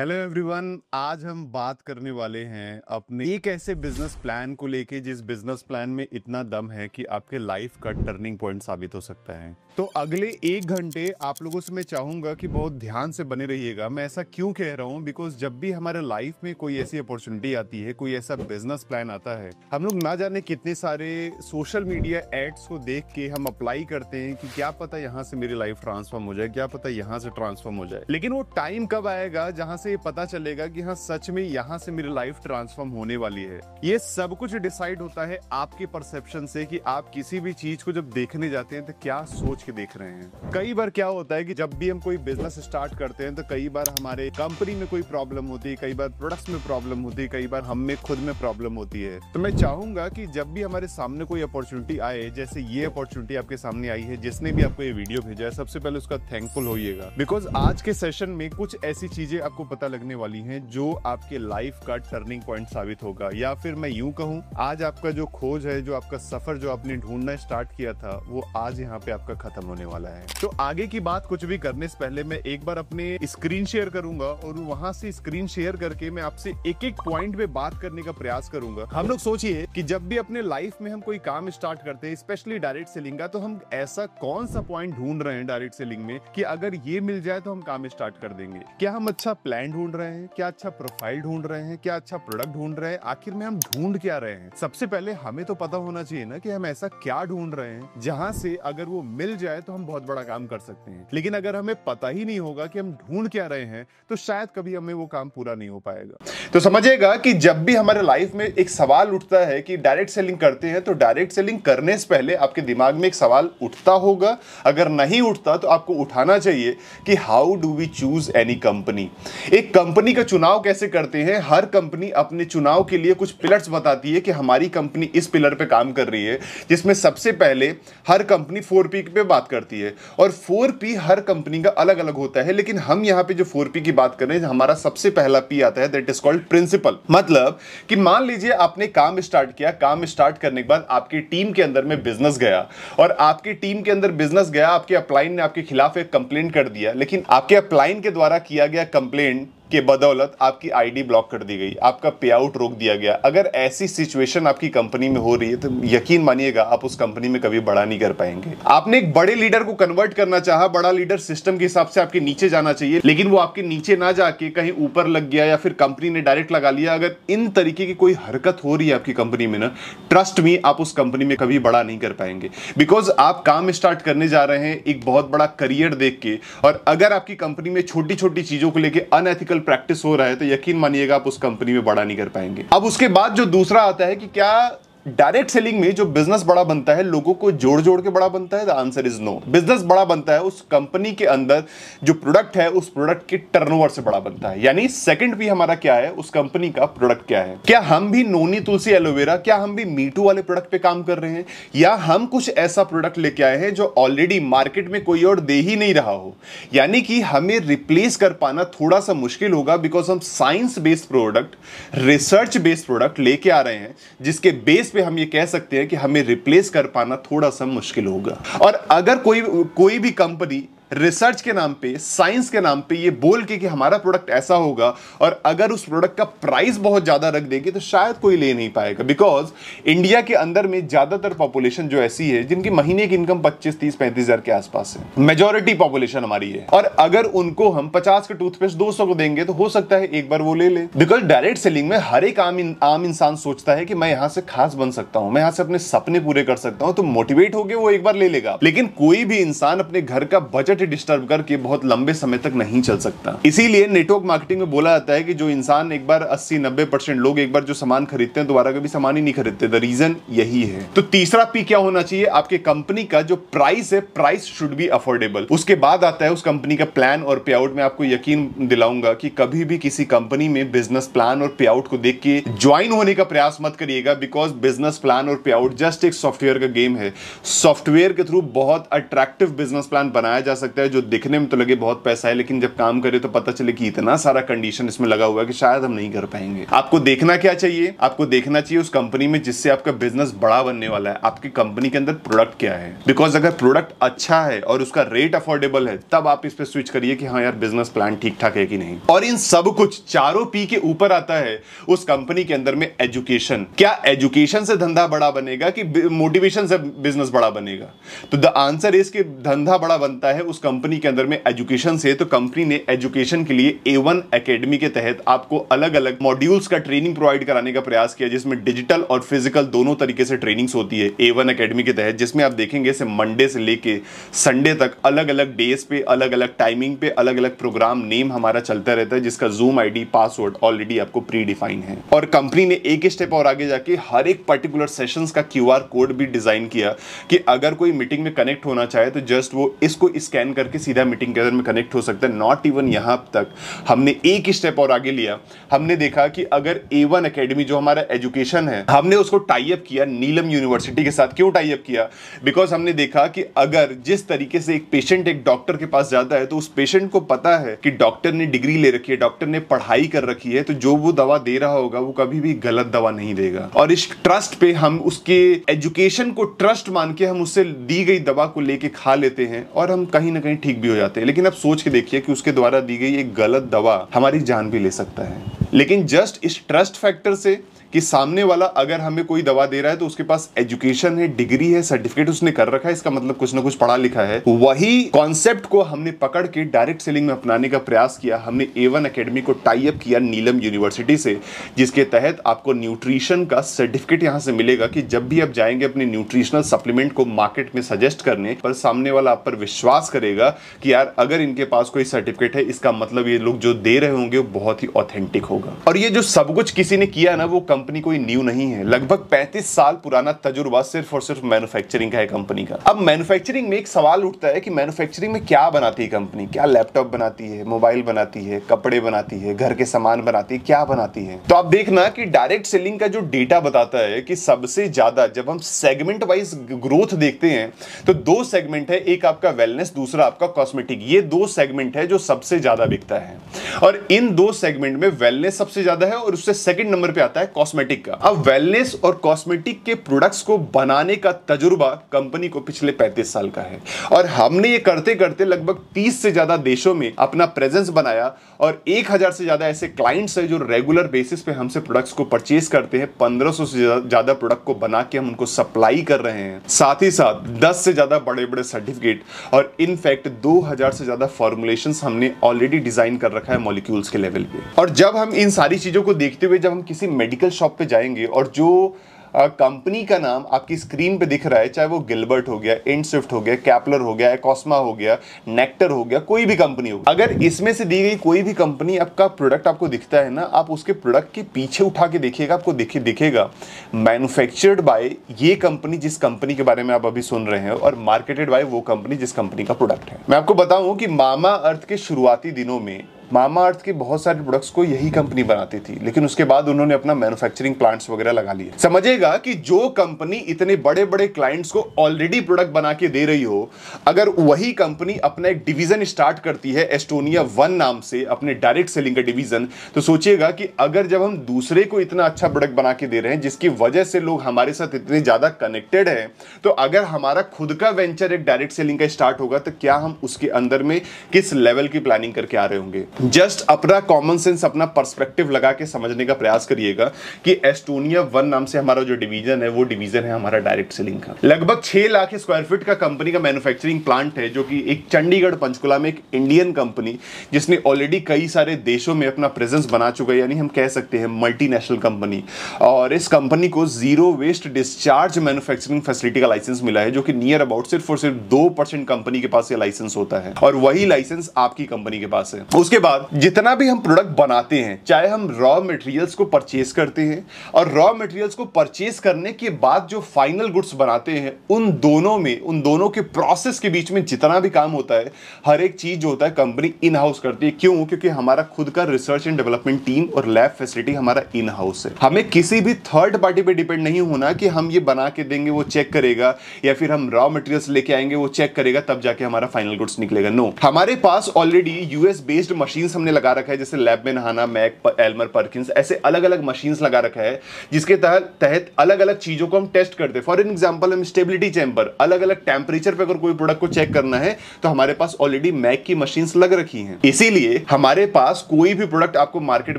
Hello everyone, आज हम बात करने वाले हैं अपने एक ऐसे बिजनेस प्लान को लेके जिस बिजनेस प्लान में इतना दम है कि आपके लाइफ का टर्निंग पॉइंट साबित हो सकता है। तो अगले 1 घंटे आप लोगों से मैं चाहूंगा कि बहुत ध्यान से बने रहिएगा। मैं ऐसा क्यों कह रहा हूं, बिकॉज जब भी हमारे लाइफ में कोई ऐसी अपॉर्चुनिटी आती है, कोई ऐसा बिजनेस प्लान आता है, हम लोग ना जाने कितने सारे सोशल मीडिया एड्स को देख के हम अप्लाई करते हैं कि क्या पता यहाँ से मेरी लाइफ ट्रांसफॉर्म हो जाए, क्या पता यहाँ से ट्रांसफॉर्म हो जाए। लेकिन वो टाइम कब आएगा जहां से ये पता चलेगा कि हाँ सच में यहाँ से मेरी लाइफ ट्रांसफॉर्म होने वाली है। ये सब कुछ डिसाइड होता है आपके परसेप्शन से कि आप किसी भी चीज को जब देखने जाते हैं तो क्या सोच के देख रहे हैं। कई बार क्या होता है कि जब भी हम कोई बिजनेस स्टार्ट करते हैं तो कई बार हमारे कंपनी में कोई प्रॉब्लम होती है, कई बार प्रोडक्ट्स में प्रॉब्लम होती है, कई बार हम में खुद में प्रॉब्लम होती है। तो मैं चाहूंगा कि जब भी हमारे सामने कोई अपॉर्चुनिटी आए, जैसे ये अपॉर्चुनिटी आपके सामने आई है, जिसने भी आपको ये वीडियो भेजा है, सबसे पहले उसका थैंकफुल होइएगा। बिकॉज आज के सेशन में कुछ ऐसी चीजें आपको पता लगने वाली हैं जो आपके लाइफ का टर्निंग पॉइंट साबित होगा। या फिर मैं यूं कहूं, आज आपका जो खोज है, जो आपका सफर जो आपने ढूंढना स्टार्ट किया था, वो आज यहाँ पे आपका खत्म होने वाला है। तो आगे की बात कुछ भी करने से पहले मैं एक बार अपने स्क्रीन शेयर करूंगा और वहां से स्क्रीन शेयर करके मैं आपसे एक एक पॉइंट पे बात करने का प्रयास करूंगा। हम लोग सोचिए कि जब भी अपने लाइफ में हम कोई काम स्टार्ट करते हैं, स्पेशली डायरेक्ट सेलिंग का, तो हम ऐसा कौन सा पॉइंट ढूंढ रहे हैं डायरेक्ट सेलिंग में कि अगर ये मिल जाए तो हम काम स्टार्ट कर देंगे। क्या हम अच्छा प्लान ढूंढ रहे हैं, क्या अच्छा प्रोफाइल ढूंढ रहे हैं, क्या अच्छा प्रोडक्ट ढूंढ रहे हैं, आखिर में हम ढूंढ क्या रहे हैं। सबसे पहले हमें तो पता होना चाहिए ना कि हम ऐसा क्या ढूंढ रहे हैं जहां से अगर वो मिल जाए तो हम बहुत बड़ा काम कर सकते हैं। लेकिन अगर हमें पता ही नहीं होगा कि हम ढूंढ क्या रहे हैं तो शायद कभी हमें वो काम पूरा नहीं हो पाएगा। तो समझिएगा कि जब भी हमारे लाइफ में एक सवाल उठता है कि डायरेक्ट सेलिंग करते हैं, तो डायरेक्ट सेलिंग करने से पहले आपके दिमाग में एक सवाल उठता होगा। अगर नहीं उठता तो आपको उठाना चाहिए कि how do we choose any company. एक कंपनी का चुनाव कैसे करते हैं। हर कंपनी अपने चुनाव के लिए कुछ पिलर्स बताती है कि हमारी कंपनी इस पिलर पे काम कर रही है, जिसमें सबसे पहले हर कंपनी 4P पे बात करती है। और 4P हर कंपनी का अलग अलग होता है, लेकिन हम यहां पे जो 4P की बात कर रहे हैं, हमारा सबसे पहला P आता है, दैट इज कॉल्ड प्रिंसिपल। मतलब कि मान लीजिए आपने काम स्टार्ट किया, काम स्टार्ट करने के बाद आपकी टीम के अंदर में बिजनेस गया, और आपकी टीम के अंदर बिजनेस गया, आपके अपलाइन ने आपके खिलाफ एक कंप्लेंट कर दिया, लेकिन आपके अपलाइन के द्वारा किया गया कंप्लेंट के बदौलत आपकी आईडी ब्लॉक कर दी गई, आपका पे आउट रोक दिया गया। अगर ऐसी सिचुएशन आपकी कंपनी में हो रही है तो यकीन मानिएगा आप उस कंपनी में कभी बड़ा नहीं कर पाएंगे। आपने एक बड़े लीडर को कन्वर्ट करना चाहा, बड़ा लीडर सिस्टम के हिसाब से आपके नीचे जाना चाहिए, लेकिन वो आपके नीचे ना जाके कहीं ऊपर लग गया या फिर कंपनी ने डायरेक्ट लगा लिया। अगर इन तरीके की कोई हरकत हो रही है आपकी कंपनी में ना, ट्रस्ट मी, आप उस कंपनी में कभी बड़ा नहीं कर पाएंगे। बिकॉज आप काम स्टार्ट करने जा रहे हैं एक बहुत बड़ा करियर देख के, और अगर आपकी कंपनी में छोटी छोटी चीजों को लेकर अनएथिकल प्रैक्टिस हो रहा है तो यकीन मानिएगा आप उस कंपनी में बड़ा नहीं कर पाएंगे। अब उसके बाद जो दूसरा आता है कि क्या डायरेक्ट सेलिंग में जो बिजनेस बड़ा बनता है, लोगों को जोड़ जोड़ के बड़ा बनता है, the answer is no. Business बड़ा बनता है उस कंपनी के अंदर जो प्रोडक्ट है, उस प्रोडक्ट के टर्नओवर से बड़ा बनता है। यानी सेकंड भी हमारा क्या है, उस कंपनी का प्रोडक्ट क्या है। क्या हम भी नोनी तुलसी एलोवेरा, क्या हम भी मीटू वाले प्रोडक्ट पे काम कर रहे हैं, या हम कुछ ऐसा प्रोडक्ट लेके आए हैं जो ऑलरेडी मार्केट में कोई और दे ही नहीं रहा हो। यानी कि हमें रिप्लेस कर पाना थोड़ा सा मुश्किल होगा, बिकॉज हम science based product, research based product लेके आ रहे हैं, जिसके बेस पे हम ये कह सकते हैं कि हमें रिप्लेस कर पाना थोड़ा सा मुश्किल होगा। और अगर कोई भी कंपनी रिसर्च के नाम पे, साइंस के नाम पे ये बोल के कि हमारा प्रोडक्ट ऐसा होगा, और अगर उस प्रोडक्ट का प्राइस बहुत ज्यादा रख देगी तो शायद कोई ले नहीं पाएगा। बिकॉज इंडिया के अंदर में ज्यादातर पॉपुलेशन जो ऐसी है जिनकी महीने की इनकम 25, 30, 35 हजार के आसपास है, मेजॉरिटी पॉपुलेशन हमारी है। और अगर उनको हम 50 के टूथपेस्ट 200 को देंगे तो हो सकता है एक बार वो ले ले। बिकॉज डायरेक्ट सेलिंग में हर एक आम इंसान सोचता है कि मैं यहां से खास बन सकता हूं, मैं यहां से अपने सपने पूरे कर सकता हूं, तो मोटिवेट होकर वो एक बार ले लेगा। लेकिन कोई भी इंसान अपने घर का बजट डिस्टर्ब करके बहुत लंबे समय तक नहीं चल सकता। इसीलिए नेटवर्क मार्केटिंग में बोला जाता है कि जो इंसान एक बार 80-90% लोग एक बार जो सामान खरीदते हैं दोबारा कभी सामान ही नहीं खरीदते। द रीजन यही है। तो तीसरा पी क्या होना चाहिए, आपके कंपनी का जो प्राइस है, प्राइस शुड बी अफोर्डेबल। उसके बाद आता है उस कंपनी का प्लान और पे आउट। मैं आपको यकीन दिलाऊंगा कि कभी भी किसी कंपनी में बिजनेस प्लान और पे आउट को देख के ज्वाइन होने का प्रयास मत करिएगा, बिकॉज बिजनेस प्लान और पे आउट जस्ट एक सॉफ्टवेयर का गेम है। सॉफ्टवेयर के थ्रू बहुत अट्रैक्टिव बिजनेस प्लान बनाया जा सकता सकता है जो दिखने में तो लगे बहुत पैसा है, लेकिन जब काम करे तो पता चले कि इतना सारा कंडीशन इसमें लगा हुआ है कि शायद हम नहीं कर पाएंगे। आपको देखना क्या चाहिए? आपको देखना चाहिए उस कंपनी में जिससे आपका बिजनेस बड़ा बनने वाला है, आपकी कंपनी के अंदर प्रोडक्ट क्या है। बिकॉज अगर प्रोडक्ट अच्छा है और उसका रेट अफोर्डेबल है, तब आप इस पे स्विच करिए कि हाँ यार बिजनेस प्लान ठीक ठाक है कि नहीं। और इन सब कुछ चारों पी के ऊपर आता है उस कंपनी के अंदर में एजुकेशन। क्या एजुकेशन से धंधा बड़ा बनेगा कि मोटिवेशन से बिजनेस बड़ा बनेगा? तो द आंसर इज कि धंधा बड़ा बनता है उस कंपनी के अंदर में एजुकेशन से। तो कंपनी ने एजुकेशन के लिए A1 एकेडमी के तहत आपको अलग अलग मॉड्यूल्स का ट्रेनिंग प्रोवाइड कराने का प्रयास किया, जिसमें डिजिटल और फिजिकल दोनों तरीके से ट्रेनिंग्स होती है A1 एकेडमी के तहत, जिसमें आप देखेंगे से मंडे से लेके संडे तक अलग अलग डेज पे, अलग अलग टाइमिंग पे, अलग अलग प्रोग्राम नेम हमारा चलता रहता है, जिसका जूम आईडी पासवर्ड ऑलरेडी आपको प्री डिफाइन है। और कंपनी ने एक स्टेप और आगे जाके हर एक पर्टिकुलर सेशंस का QR कोड भी डिजाइन किया कि अगर कोई मीटिंग में कनेक्ट होना चाहे तो जस्ट वो इसको स्कैन करके सीधा मीटिंग के अंदर में कनेक्ट हो सकता है। नॉट इवन यहां तक हमने एक स्टेप और आगे लिया। हमने देखा कि अगर A1 एकेडमी जो हमारा एजुकेशन है, हमने उसको टाई अप किया नीलम यूनिवर्सिटी के साथ। क्यों टाई अप किया? बिकॉज हमने देखा कि अगर जिस तरीके से एक पेशेंट एक डॉक्टर के पास जाता है तो उस पेशेंट को पता है कि डॉक्टर ने डिग्री ले रखी है, डॉक्टर ने पढ़ाई कर रखी है, तो जो वो दवा दे रहा होगा वो कभी भी गलत दवा नहीं देगा। और इस ट्रस्ट पे हम उसके एजुकेशन को ट्रस्ट मान के हम उससे दी गई दवा को लेके खा लेते हैं और हम कहीं ना कहीं ठीक भी हो जाते हैं। लेकिन अब सोच के देखिए कि उसके द्वारा दी गई एक गलत दवा हमारी जान भी ले सकता है। लेकिन जस्ट इस ट्रस्ट फैक्टर से कि सामने वाला अगर हमें कोई दवा दे रहा है तो उसके पास एजुकेशन है, डिग्री है, सर्टिफिकेट उसने कर रखा है, इसका मतलब कुछ ना कुछ पढ़ा लिखा है, वही कॉन्सेप्ट को हमने पकड़ के डायरेक्ट सेलिंग में अपनाने का प्रयास किया। हमने A1 एकेडमी को टाई अप किया नीलम यूनिवर्सिटी से, जिसके तहत आपको न्यूट्रिशन का सर्टिफिकेट यहां से मिलेगा कि जब भी आप जाएंगे अपने न्यूट्रिशनल सप्लीमेंट को मार्केट में सजेस्ट करने पर, सामने वाला आप पर विश्वास करेगा कि यार अगर इनके पास कोई सर्टिफिकेट है, इसका मतलब ये लोग जो दे रहे होंगे वो बहुत ही ऑथेंटिक होगा। और ये जो सब कुछ किसी ने किया ना, वो कंपनी कोई न्यू नहीं है। लगभग 35 साल पुराना तजुर्बा सिर्फ और सिर्फ मैन्युफैक्चरिंग का है कंपनी का। अब मैन्युफैक्चरिंग में एक सवाल उठता है कि मैन्युफैक्चरिंग में क्या बनाती है कंपनी? क्या लैपटॉप बनाती है, मोबाइल बनाती है, कपड़े बनाती है, घर के सामान बनाती है, क्या बनाती है? तो आप देखना कि डायरेक्ट सेलिंग का जो डेटा बताता है कि सबसे ज्यादा जब हम सेगमेंट वाइज ग्रोथ देखते हैं तो दो सेगमेंट है, एक आपका वेलनेस, दूसरा आपका कॉस्मेटिक। ये दो सेगमेंट है जो सबसे ज्यादा बिकता है। और इन दो सेगमेंट में वेलनेस सबसे ज्यादा है और उससे सेकंड नंबर पे आता है कॉस्मेटिक का। अब वेलनेस और कॉस्मेटिक के प्रोडक्ट्स को बनाने का तजुर्बा कंपनी को पिछले 35 साल का है और हमने ये करते करते लगभग 30 से ज्यादा देशों में अपना प्रेजेंस बनाया और 1000 से ज्यादा ऐसे क्लाइंट्स हैं जो रेगुलर बेसिस पे हमसे प्रोडक्ट्स को परचेज करते हैं। 1500 से ज्यादा प्रोडक्ट को बना के हम उनको सप्लाई कर रहे हैं। साथ ही साथ 10 से ज्यादा बड़े बड़े सर्टिफिकेट और इनफैक्ट 2000 से ज्यादा फॉर्मुलेशंस हमने ऑलरेडी डिजाइन कर रखा है मॉलिक्यूल्स के लेवल पे। और जब हम इन सारी चीजों को देखते हुए जब हम किसी मेडिकल शॉप पे जाएंगे और जो कंपनी का नाम आपकी स्क्रीन पे दिख रहा है, चाहे वो गिलबर्ट हो गया, इंडस्विफ्ट हो गया, कैपलर हो गया, कॉस्मा हो गया, नेक्टर हो गया, कोई भी कंपनी हो, अगर इसमें से दी गई कोई भी कंपनी आपका प्रोडक्ट आपको दिखता है ना, आप उसके प्रोडक्ट के पीछे उठा के देखिएगा, आपको दिखेगा मैन्युफैक्चर्ड बाय ये कंपनी जिस कंपनी के बारे में आप अभी सुन रहे हैं और मार्केटेड बाय वो कंपनी जिस कंपनी का प्रोडक्ट है। मैं आपको बताऊं कि मामा अर्थ के शुरुआती दिनों में मामा अर्थ के बहुत सारे प्रोडक्ट्स को यही कंपनी बनाती थी, लेकिन उसके बाद उन्होंने अपना मैन्युफैक्चरिंग प्लांट्स वगैरह लगा लिए। समझिएगा कि जो कंपनी इतने बड़े बड़े क्लाइंट्स को ऑलरेडी प्रोडक्ट बना के दे रही हो, अगर वही कंपनी अपना एक डिवीजन स्टार्ट करती है एस्टोनिया 1 नाम से, अपने डायरेक्ट सेलिंग का डिवीजन, तो सोचिएगा कि अगर जब हम दूसरे को इतना अच्छा प्रोडक्ट बना के दे रहे हैं जिसकी वजह से लोग हमारे साथ इतने ज्यादा कनेक्टेड है, तो अगर हमारा खुद का वेंचर एक डायरेक्ट सेलिंग का स्टार्ट होगा तो क्या हम उसके अंदर में किस लेवल की प्लानिंग करके आ रहे होंगे। जस्ट अपना कॉमन सेंस, अपना पर्सपेक्टिव लगा के समझने का प्रयास करिएगा कि एस्टोनिया 1 नाम से हमारा जो डिवीजन है वो डिवीजन है हमारा डायरेक्ट सेलिंग का। लगभग 6 लाख स्क्वायर फीट का कंपनी का मैन्युफैक्चरिंग प्लांट है, जो कि एक चंडीगढ़ पंचकुला में एक इंडियन कंपनी जिसने ऑलरेडी कई सारे देशों में अपना प्रेजेंस बना चुका है, यानी हम कह सकते हैं मल्टीनेशनल कंपनी। और इस कंपनी को zero waste discharge manufacturing facility का लाइसेंस मिला है, जो कि नियर अबाउट सिर्फ और सिर्फ 2% कंपनी के पास ये लाइसेंस होता है और वही लाइसेंस आपकी कंपनी के पास है। उसके बाद जितना भी हम प्रोडक्ट बनाते हैं, चाहे हम रॉ मटेरियल्स को परचेस करते हैं और रॉ मटेरियल्स को परचेस करने के बाद जो फाइनल गुड्स बनाते हैं, उन दोनों के प्रोसेस के बीच में जितना भी काम होता है, हर एक चीज जो होता है कंपनी इन हाउस करती है। क्यों? क्योंकि हमारा खुद का रिसर्च एंड डेवलपमेंट टीम और लैब फैसिलिटी हमारा इन हाउस है। हमें किसी भी थर्ड पार्टी पे डिपेंड नहीं होना कि हम ये बना के देंगे, वो चेक करेगा, या फिर हम रॉ मटेरियल्स लेके आएंगे, वो चेक करेगा, तब जाके हमारा फाइनल गुड्स निकलेगा। नो, हमारे पास ऑलरेडी यूएस बेस्ड मशीन्स हमने लगा रखा है, जैसे लैब में नहाना, मैक, एल्मर, पर्किंस, ऐसे अलग अलग मशीन्स लगा रखा है जिसके तहत अलग अलग चीजों को हम टेस्ट करते हैं। फॉर एग्जांपल, हम स्टेबिलिटी चैम्बर, अलग अलग टेंपरेचर पे अगर कोई प्रोडक्ट को चेक करना है तो हमारे पास ऑलरेडी मैक की मशीन्स लग रखी हैं। इसीलिए हमारे पास कोई भी प्रोडक्ट आपको मार्केट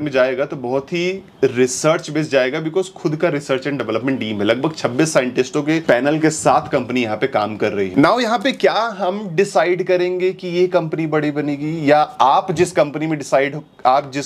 में जाएगा तो बहुत ही रिसर्च बेस्ड जाएगा, बिकॉज खुद का रिसर्च एंड डेवलपमेंट टीम है। लगभग 26 साइंटिस्टों के पैनल के साथ कंपनी यहाँ पे काम कर रही है। नाउ यहाँ पे क्या हम डिसाइड करेंगे कि ये कंपनी बड़ी बनेगी, या आप जिस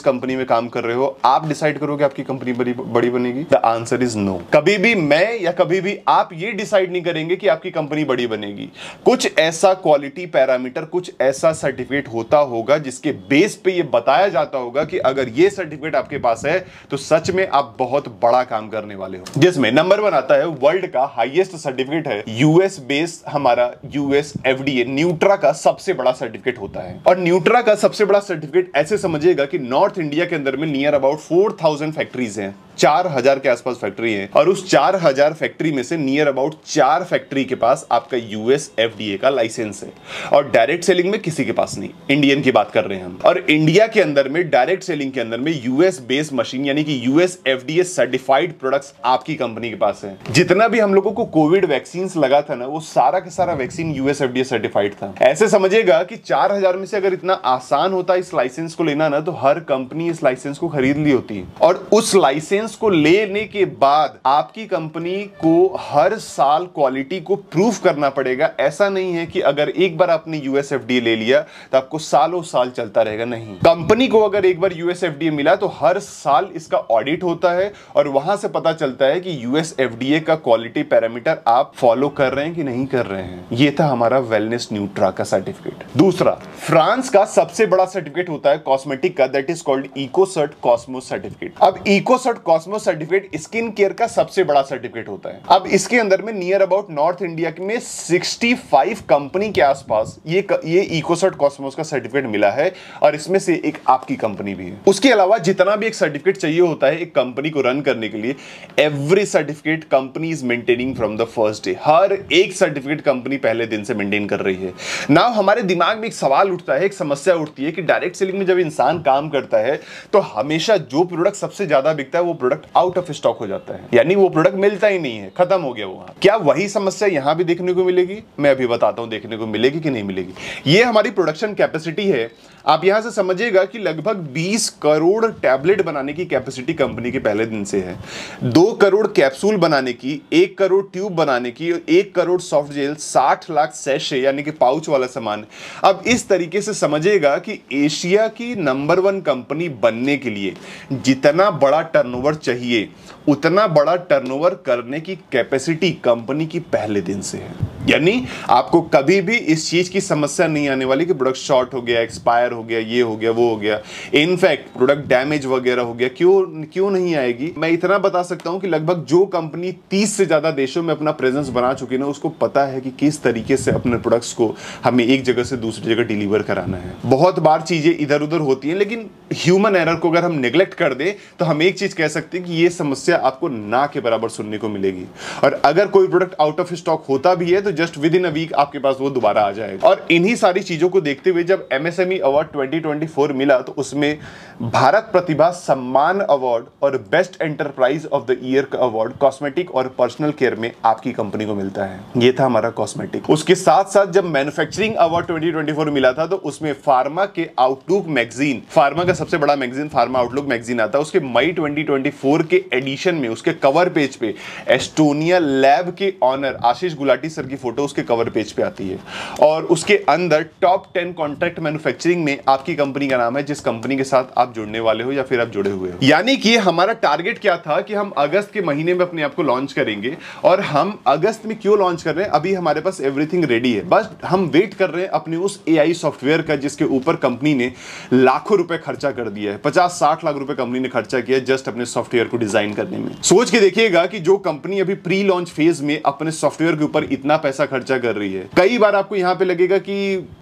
कंपनी में काम कर रहे हो आप डिसाइड करोगे आपकी कंपनी बड़ी बनेगी? The answer is no. कभी भी मैं या कभी भी आप ये डिसाइड नहीं करेंगे कि आपकी कंपनी बड़ी बनेगी। कुछ ऐसा क्वालिटी पैरामीटर, कुछ ऐसा सर्टिफिकेट होता होगा जिसके बेस पे ये बताया जाता होगा कि अगर ये सर्टिफिकेट आपके पास है तो सच में आप बहुत बड़ा काम करने वाले हो। जिसमें नंबर 1 आता है, वर्ल्ड का हाईएस्ट सर्टिफिकेट है यूएस बेस्ड, हमारा यूएस एफडीए न्यूट्रा का सबसे बड़ा सर्टिफिकेट होता है। और न्यूट्रा का सबसे बड़ा सर्टिफिकेट ऐसे समझिएगा कि नॉर्थ इंडिया के अंदर में नियर अबाउट 4000 फैक्ट्रीज हैं, 4000 के आसपास फैक्ट्री है, और उस 4000 फैक्ट्री में से नियर अबाउट 4 फैक्ट्री के पास आपका यूएस एफडीए का लाइसेंस है। और डायरेक्ट सेलिंग में किसी के पास नहीं, इंडियन की बात कर रहे हैं हम। और इंडिया के अंदर में डायरेक्ट सेलिंग के अंदर में यूएस बेस्ड मशीन यानी कि यूएस एफडीए सर्टिफाइड प्रोडक्ट्स आपकी कंपनी के पास है। जितना भी हम लोगों को कोविड वैक्सीन लगा था ना, वो सारा का सारा वैक्सीन यूएस एफडीए सर्टिफाइड था। ऐसे समझिएगा कि 4000 में से अगर इतना आसान होता इस लाइसेंस को लेना ना, तो हर कंपनी इस लाइसेंस को खरीद ली होती। और उस लाइसेंस को लेने के बाद आपकी कंपनी को हर साल क्वालिटी को प्रूफ करना पड़ेगा। ऐसा नहीं है कि अगर एक बार आपने यूएस एफडीए ले लिया तो आपको सालों साल चलता रहेगा, नहीं। कंपनी को अगर एक बार यूएस एफडीए मिला तो हर साल इसका ऑडिट होता है और वहां से पता चलता है कि यूएस एफडीए का क्वालिटी पैरामीटर आप फॉलो कर रहे हैं कि नहीं कर रहे हैं। यह था हमारा वेलनेस न्यूट्रा का सर्टिफिकेट। दूसरा, फ्रांस का सबसे बड़ा सर्टिफिकेट होता है कॉस्मेटिक का, that is called Ecocert Cosmos certificate. अब Ecocert Cosmos certificate skin care का सबसे बड़ा सर्टिफिकेट होता है। अब इसके अंदर में नियर अबाउट नॉर्थ इंडिया में 65 कंपनी के आसपास ये इकोसर्ट कॉस्मोस का सर्टिफिकेट मिला है, और इसमें से एक आपकी कंपनी भी है। उसके अलावा जितना भी एक सर्टिफिकेट चाहिए होता है एक कंपनी को रन करने के लिए, every certificate company is maintaining from the first day. हर एक सर्टिफिकेट कंपनी पहले दिन से मेंटेन कर रही है। नाउ हमारे दिमाग में एक सवाल उठता है, एक समस्या उठती है कि डायरेक्ट सेलिंग में जब इंसान काम करता है तो हमेशा जो प्रोडक्ट सबसे ज्यादा बिकता है वो प्रोडक्ट आउट ऑफ स्टॉक हो जाता है, यानी वो प्रोडक्ट मिलता ही नहीं है, खत्म हो गया वो। क्या वही समस्या यहां भी देखने को मिलेगी? मैं अभी बताता हूं देखने को मिलेगी कि नहीं मिलेगी। ये हमारी प्रोडक्शन कैपेसिटी है। आप यहां से समझिएगा कि लगभग 20 करोड़ टैबलेट बनाने की कैपेसिटी कंपनी के पहले दिन से है, 2 करोड़ कैप्सूल बनाने की, 1 करोड़ ट्यूब बनाने की, 1 crore soft gel, 60 lakh sachet यानी कि पाउच वाला सामान। अब इस तरीके से समझिएगा कि एशिया की नंबर 1 कंपनी बनने के लिए जितना बड़ा टर्नओवर चाहिए उतना बड़ा टर्नओवर करने की कैपेसिटी कंपनी की पहले दिन से है। यानी आपको कभी भी इस चीज की समस्या नहीं आने वाली कि प्रोडक्ट शॉर्ट हो गया, एक्सपायर हो गया, ये हो गया, वो हो गया, इनफैक्ट प्रोडक्ट डैमेज वगैरह हो गया। क्यों नहीं आएगी? मैं इतना बता सकता हूं कि लगभग जो कंपनी 30 से ज्यादा देशों में अपना प्रेजेंस बना चुकी ना, उसको पता है कि किस तरीके से अपने प्रोडक्ट्स को हमें एक जगह से दूसरी जगह डिलीवर कराना है। बहुत बार चीजें इधर उधर होती हैं, लेकिन ह्यूमन एरर को अगर हम निगलेक्ट कर दे तो हम एक चीज कह सकते हैं कि ये समस्या आपको ना के बराबर सुनने को मिलेगी। और अगर कोई प्रोडक्ट आउट ऑफ स्टॉक होता भी है तो just within a week आपके पास वो दोबारा आ जाएगा। और इन्हीं सारी चीजों को देखते हुए जब एमएसएमई अवार्ड 2024 मिला तो उसमें भारत प्रतिभा सम्मान अवार्ड और best enterprise of the year का अवार्ड कॉस्मेटिक और पर्सनल केयर में आपकी कंपनी को मिलता है। ये था हमारा कॉस्मेटिक। उसके साथ साथ जब मैन्युफैक्चरिंग अवार्ड 2024 मिला था तो उसमें फार्मा के आउटलुक मैगजीन, फार्मा का सबसे बड़ा मैगजीन फार्मा आउटलुक मैगजीन आता है, उसके मई 2024 के एडिशन में उसके कवर पेज पे एस्टोनिया लैब के ऑनर आशीष गुलाटी सर की फोटो उसके कवर पेज पे आती है और उसके अंदर टॉप 10 कॉन्ट्रैक्ट मैन्युफैक्चरिंग में आपकी कंपनी का नाम है, जिस कंपनी के साथ आप जुड़ने वाले हो या फिर आप जुड़े हुए हो। यानी कि हमारा टारगेट क्या था कि हम अगस्त के महीने में अपने आप को लॉन्च करेंगे, और हम अगस्त में क्यों लॉन्च कर रहे हैं, अभी हमारे पास एवरीथिंग रेडी है, बस हम वेट कर रहे हैं अपने उस एआई सॉफ्टवेयर का जिसके ऊपर कंपनी ने लाखों रुपए खर्चा कर दिया है। 50-60 लाख रुपए कंपनी ने खर्चा किया जस्ट अपने सॉफ्टवेयर को डिजाइन करने में। सोच के देखिएगा कि जो कंपनी अभी प्री लॉन्च फेज में अपने सॉफ्टवेयर के ऊपर इतना पैसा खर्चा कर रही है। कई बार आपको यहां पे लगेगा कि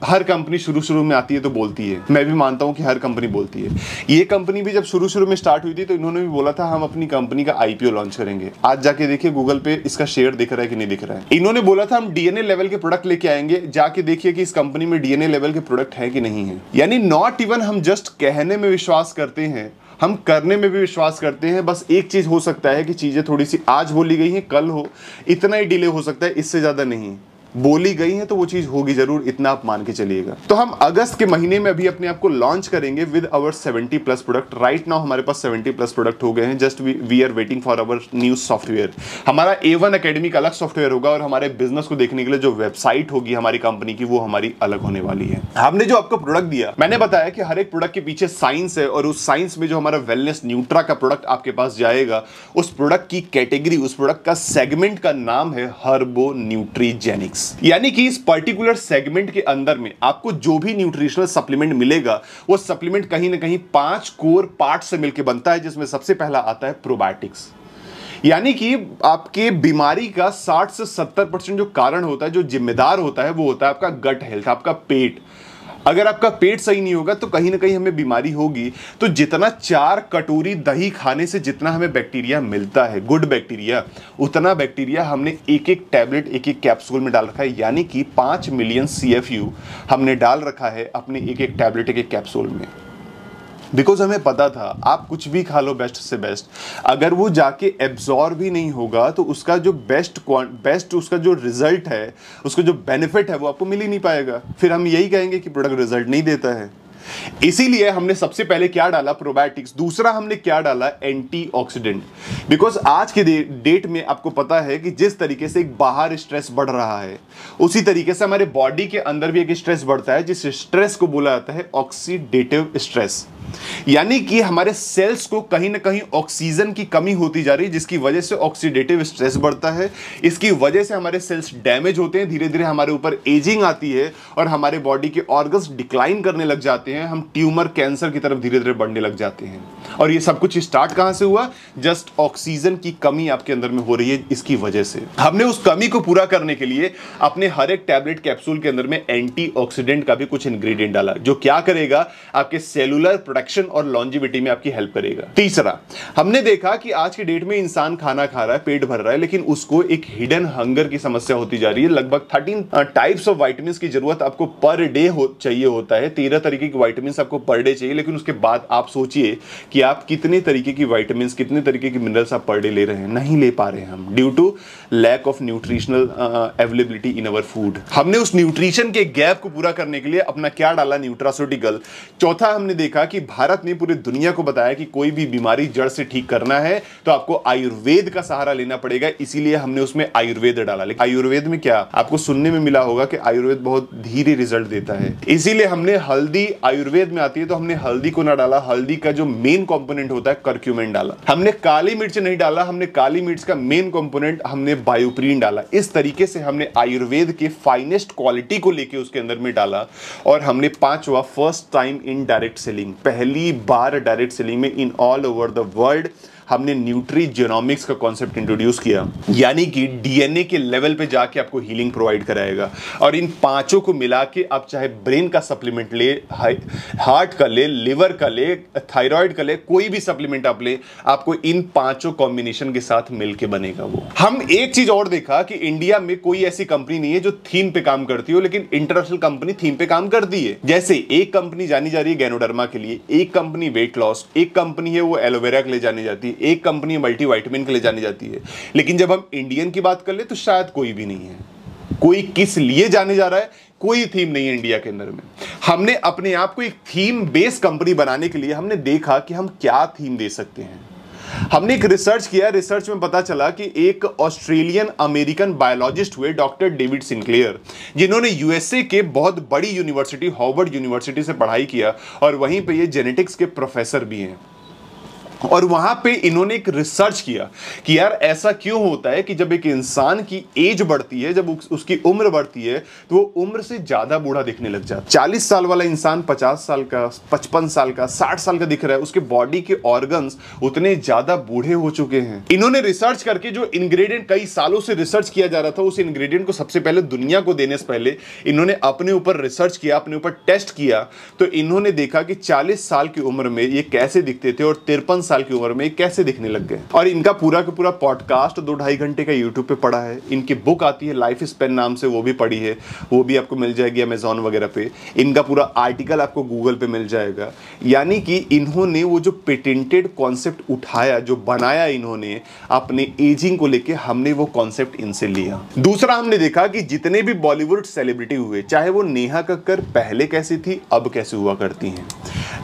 हर कंपनी शुरू में आती है तो बोलती है, मैं भी मानता हूं कि हर कंपनी बोलती है। ये कंपनी भी जब शुरू में स्टार्ट हुई थी तो इन्होंने भी बोला था हम अपनी कंपनी का आईपीओ लॉन्च करेंगे। आज जाके देखिए गूगल पे इसका शेयर दिख रहा है कि नहीं दिख रहा है। इन्होंने बोला था हम डीएनए लेवल के प्रोडक्ट लेके आएंगे, जाके देखिए कि इस कंपनी में डीएनए लेवल के प्रोडक्ट है कि नहीं है। यानी नॉट इवन हम जस्ट कहने में विश्वास करते हैं, हम करने में भी विश्वास करते हैं। बस एक चीज हो सकता है कि चीजें थोड़ी सी आज बोली गई हैं कल हो, इतना ही डिले हो सकता है, इससे ज्यादा नहीं। बोली गई है तो वो चीज होगी जरूर, इतना आप मान के चलिएगा। तो हम अगस्त के महीने में अभी अपने आप को लॉन्च करेंगे with our 70+ product. Right now हमारे पास 70+ प्रोडक्ट हो गए हैं, just we are waiting for our new software. हमारा A1 अकेडमी का अलग सॉफ्टवेयर होगा और हमारे बिजनेस को देखने के लिए जो वेबसाइट होगी हमारी कंपनी की वो हमारी अलग होने वाली है। हमने जो आपको प्रोडक्ट दिया, मैंने बताया कि हर एक प्रोडक्ट के पीछे साइंस है, और उस साइंस में जो हमारा वेलनेस न्यूट्रा का प्रोडक्ट आपके पास जाएगा, उस प्रोडक्ट की कैटेगरी, उस प्रोडक्ट का सेगमेंट का नाम है हर्बो न्यूट्रीजेनिक्स। यानी कि इस पर्टिकुलर सेगमेंट के अंदर में आपको जो भी न्यूट्रिशनल सप्लीमेंट मिलेगा वो सप्लीमेंट कहीं ना कहीं 5 कोर पार्ट से मिलकर बनता है, जिसमें सबसे पहला आता है प्रोबायोटिक्स। यानी कि आपके बीमारी का 60 से 70% जो कारण होता है, जो जिम्मेदार होता है, वो होता है आपका गट हेल्थ, आपका पेट। अगर आपका पेट सही नहीं होगा तो कहीं ना कहीं हमें बीमारी होगी। तो जितना 4 कटोरी दही खाने से जितना हमें बैक्टीरिया मिलता है, गुड बैक्टीरिया, उतना बैक्टीरिया हमने एक एक टैबलेट, एक एक कैप्सूल में डाल रखा है। यानी कि 5 मिलियन CFU हमने डाल रखा है अपने एक एक टैबलेट, एक एक कैप्सूल में। बिकॉज हमें पता था आप कुछ भी खा लो बेस्ट से बेस्ट, अगर वो जाके एब्जॉर्ब भी नहीं होगा तो उसका जो बेस्ट उसका जो रिजल्ट है, उसका जो बेनिफिट है, वो आपको मिल ही नहीं पाएगा। फिर हम यही कहेंगे कि प्रोडक्ट रिजल्ट नहीं देता है। इसीलिए हमने सबसे पहले क्या डाला, प्रोबायोटिक्स। दूसरा हमने क्या डाला, एंटीऑक्सीडेंट। बिकॉज आज के डेट में आपको पता है कि जिस तरीके से एक बाहर स्ट्रेस बढ़ रहा है, उसी तरीके से हमारे बॉडी के अंदर भी एक स्ट्रेस बढ़ता है, जिस स्ट्रेस को बोला जाता है ऑक्सीडेटिव स्ट्रेस। यानी कि हमारे सेल्स को कहीं ना कहीं ऑक्सीजन की कमी होती जा रही है, जिसकी वजह से ऑक्सीडेटिव स्ट्रेस बढ़ता है। इसकी वजह से हमारे सेल्स डैमेज होते हैं, धीरे धीरे हमारे ऊपर एजिंग आती है और हमारे बॉडी के ऑर्गन्स डिक्लाइन करने लग जाते हैं। हम ट्यूमर, कैंसर की तरफ धीरे धीरे बढ़ने लग जाते हैं। और ये सब कुछ स्टार्ट कहां से हुआ, जस्ट ऑक्सीजन की कमी आपके अंदर में हो रही है, इसकी वजह से। हमने उस कमी को पूरा करने के लिए अपने हर एक टैबलेट कैप्सूल के अंदर में एंटीऑक्सीडेंट का भी कुछ इंग्रेडिएंट डाला, जो क्या करेगा, आपके सेलुलर प्रोडक्शन और लॉन्जिविटी में आपकी हेल्प करेगा। तीसरा, हमने देखा कि आज के डेट में इंसान खाना खा रहा है, पेट भर रहा है, लेकिन उसको एक हिडन हंगर की समस्या होती जा रही है। लगभग 13 टाइप्स ऑफ विटामिन की जरूरत आपको पर डे चाहिए होता है। 13 तरीके की विटामिन आपको पर डे चाहिए, लेकिन उसके बाद आप सोचिए कि आप कितने तरीके की विटामिन, कितने तरीके की मिनरल्स आप पर डे ले रहे हैं। नहीं ले पा रहे हैं हम, due to lack of nutritional availability in our food. हमने उस न्यूट्रिशन के गैप को पूरा करने के लिए अपना क्या डाला, न्यूट्रास्यूटिकल। चौथा, हमने देखा कि भारत ने पूरी दुनिया को बताया कि कोई भी बीमारी जड़ से ठीक करना है तो आपको आयुर्वेद का सहारा लेना पड़ेगा, इसीलिए हमने उसमें आयुर्वेद डाला। लेकिन आयुर्वेद में क्या आपको सुनने में मिला होगा कि आयुर्वेद बहुत धीरे रिजल्ट देता है, इसीलिए हमने हल्दी, आयुर्वेद में आती है तो हमने हल्दी को ना डाला। हल्दी का जो मेन कंपोनेंट होता है कर्क्यूमिन डाला। हमने काली मिर्च नहीं डाला, हमने काली मिर्च का मेन कंपोनेंट हमने बायोप्रीन डाला। इस तरीके से हमने आयुर्वेद के फाइनेस्ट क्वालिटी को लेके उसके अंदर में डाला। और हमने पांचवा, first time in direct selling, पहली बार डायरेक्ट सेलिंग में in all over the world हमने न्यूट्रीजेनोमिक्स का कॉन्सेप्ट इंट्रोड्यूस किया। यानी कि डीएनए के लेवल पे जाके आपको हीलिंग प्रोवाइड कराएगा। और इन पांचों को मिला के आप चाहे ब्रेन का सप्लीमेंट ले, हार्ट का ले, लिवर का ले, थायराइड का ले, कोई भी सप्लीमेंट आप ले, आपको इन पांचों कॉम्बिनेशन के साथ मिलके बनेगा वो। हम एक चीज और देखा कि इंडिया में कोई ऐसी कंपनी नहीं है जो थीम पे काम करती हो, लेकिन इंटरनेशनल कंपनी थीम पे काम करती है। जैसे एक कंपनी जानी जा रही है गैनोडर्मा के लिए, एक कंपनी वेट लॉस, एक कंपनी है वो एलोवेरा के लिए जानी जाती है, एक कंपनी मल्टीविटामिन के लिए जानी जाती है। लेकिन जब हम इंडियन की बात कर ले तो शायद कोई भी नहीं है। कोई किस लिए जाने जा रहा है, कोई थीम नहीं है इंडिया के अंदर में। हमने अपने आप को एक थीम बेस्ड कंपनी बनाने के लिए हमने देखा कि हम क्या थीम दे सकते हैं। हमने एक रिसर्च किया, रिसर्च में पता चला कि एक ऑस्ट्रेलियन अमेरिकन बायोलॉजिस्ट हुए डॉक्टर डेविड सिंक्लेयर, जिन्होंने यूएसए के बहुत बड़ी यूनिवर्सिटी हार्वर्ड यूनिवर्सिटी से पढ़ाई किया और वहीं पे ये जेनेटिक्स के प्रोफेसर भी हैं। और वहां पे इन्होंने एक रिसर्च किया कि यार ऐसा क्यों होता है कि जब एक इंसान की एज बढ़ती है, जब उसकी उम्र बढ़ती है, तो वो उम्र से ज्यादा बूढ़ा दिखने लग जाता है। 40 साल वाला इंसान 50 साल का, 55 साल का, 60 साल का दिख रहा है, उसके बॉडी के ऑर्गन्स उतने ज्यादा बूढ़े हो चुके हैं। इन्होंने रिसर्च करके जो इंग्रेडिएंट कई सालों से रिसर्च किया जा रहा था, उस इंग्रेडिएंट को सबसे पहले दुनिया को देने से पहले इन्होंने अपने ऊपर रिसर्च किया, अपने ऊपर टेस्ट किया। तो इन्होंने देखा कि 40 साल की उम्र में ये कैसे दिखते थे और 53 साल की उम्र में कैसे दिखने लग गए। और इनका पूरा का पूरा पॉडकास्ट 2-2.5 घंटे का यूट्यूब पे पड़ा है। इनकी बुक आती है लाइफ स्पैन नाम से, वो भी पढ़ी है, वो भी आपको मिल जाएगी अमेजॉन वगैरह पे। इनका पूरा आर्टिकल आपको गूगल पे मिल जाएगा। यानी कि इन्होंने वो जो पेटेंटेड कॉन्सेप्ट उठाया, जो बनाया इन्होंने अपने एजिंग को लेके, हमने वो कॉन्सेप्ट इनसे लिया। दूसरा हमने देखा कि जितने भी बॉलीवुड सेलिब्रिटी हुए, चाहे वो नेहा कक्कर पहले कैसी थी, अब कैसे हुआ करती हैं,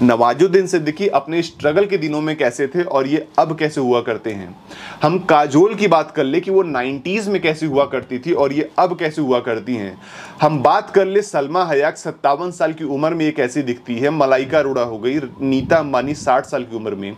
नवाजुद्दीन सिद्दीकी अपने स्ट्रगल के दिनों में कैसे थे और ये अब कैसे हुआ करते हैं। हम काजोल की बात कर ले कि वो 90s में कैसी हुआ करती थी और ये अब कैसे हुआ करती हैं। हम बात कर ले सलमा हयाक 57 साल की उम्र में ये कैसी दिखती है। मलाइका अरोड़ा हो गई, नीता अंबानी 60 साल की उम्र में,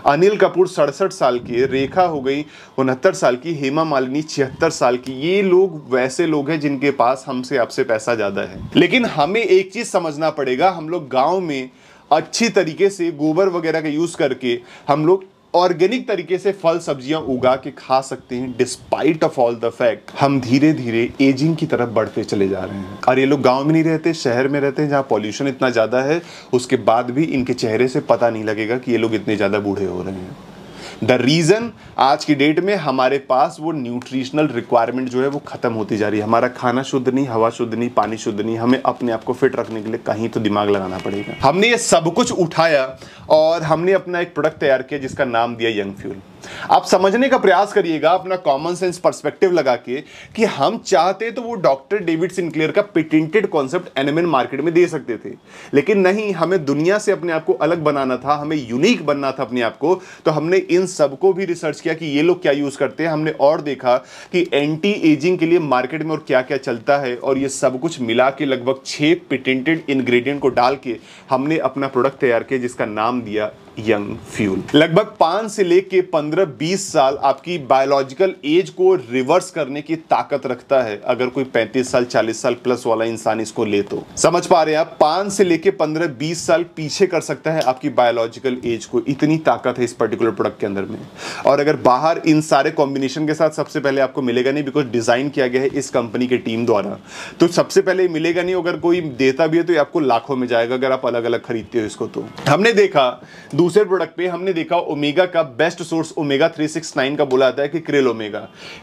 अनिल कपूर 67 साल की, रेखा हो गई 69 साल की, हेमा मालिनी 76 साल की। ये लोग वैसे लोग हैं जिनके पास हमसे आपसे पैसा ज्यादा है। लेकिन हमें एक चीज समझना पड़ेगा, हम लोग गांव में अच्छी तरीके से गोबर वगैरह का यूज करके हम लोग ऑर्गेनिक तरीके से फल सब्जियां उगा के खा सकते हैं। Despite of all the fact हम धीरे धीरे एजिंग की तरफ बढ़ते चले जा रहे हैं। और ये लोग गांव में नहीं रहते, शहर में रहते हैं जहां पॉल्यूशन इतना ज्यादा है, उसके बाद भी इनके चेहरे से पता नहीं लगेगा कि ये लोग इतने ज्यादा बूढ़े हो रहे हैं। द रीजन, आज की डेट में हमारे पास वो न्यूट्रिशनल रिक्वायरमेंट जो है वो खत्म होती जा रही है। हमारा खाना शुद्ध नहीं, हवा शुद्ध नहीं, पानी शुद्ध नहीं। हमें अपने आप को फिट रखने के लिए कहीं तो दिमाग लगाना पड़ेगा। हमने ये सब कुछ उठाया और हमने अपना एक प्रोडक्ट तैयार किया जिसका नाम दिया यंग फ्यूल। आप समझने का प्रयास करिएगा अपना कॉमन सेंस पर्सपेक्टिव लगा के कि हम चाहते तो वो डॉक्टर डेविड सिंक्लेयर का पेटेंटेड कॉन्सेप्ट एनएमएन मार्केट में दे सकते थे, लेकिन नहीं, हमें दुनिया से अपने आप को अलग बनाना था, हमें यूनिक बनना था अपने आप को। तो हमने इन सबको भी रिसर्च किया कि ये लोग क्या यूज करते हैं। हमने और देखा कि एंटी एजिंग के लिए मार्केट में और क्या क्या चलता है, और ये सब कुछ मिला के लगभग 6 पेटेंटेड इंग्रेडिएंट को डाल के हमने अपना प्रोडक्ट तैयार किया जिसका नाम दिया यंग फ्यूल। लगभग 5 से लेके 15-20 साल आपकी बायोलॉजिकल एज को रिवर्स करने की ताकत रखता है। अगर कोई 35 साल 40 साल प्लस वाला इंसान इसको ले तो समझ पा रहे हैं आप, 5 से लेके 15-20 साल पीछे कर सकता है आपकी बायोलॉजिकल एज को। इतनी ताकत है इस पर्टिकुलर प्रोडक्ट के अंदर में। और अगर बाहर इन सारे कॉम्बिनेशन के साथ सबसे पहले आपको मिलेगा नहीं, बिकॉज डिजाइन किया गया है इस कंपनी की टीम द्वारा, तो सबसे पहले मिलेगा नहीं। अगर कोई देता भी है तो ये आपको लाखों में जाएगा अगर आप अलग अलग खरीदते हो इसको। तो हमने देखा दूसरे प्रोडक्ट पे, हमने देखा ओमेगा का बेस्ट सोर्स ओमेगा 369 का बोला जाता है कि क्रिल ओमेगा।